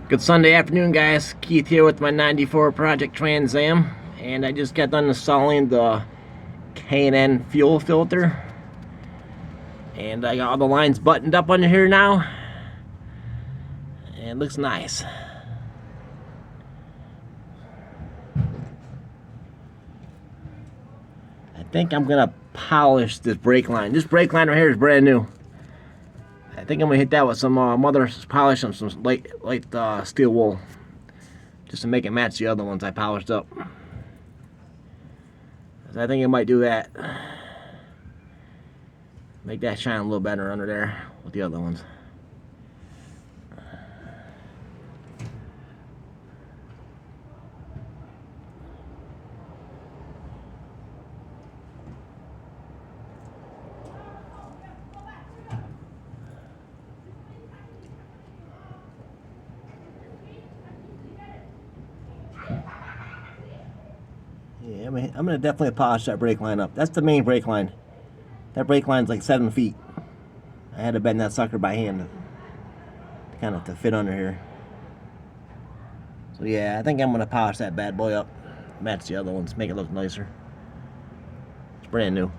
Good Sunday afternoon, guys. Keith here with my 94 Project Trans Am, and I just got done installing the K&N fuel filter, and I got all the lines buttoned up under here now, and it looks nice. I think I'm gonna polish this brake line. This brake line right here is brand new. I think I'm gonna hit that with some mother polish and some light steel wool, just to make it match the other ones I polished up. So I think I might do that. Make that shine a little better under there with the other ones. Yeah, I'm gonna definitely polish that brake line up. That's the main brake line. That brake line's like 7 feet. I had to bend that sucker by hand to kind of to fit under here. So yeah, I think I'm gonna polish that bad boy up, match the other ones, make it look nicer. It's brand new.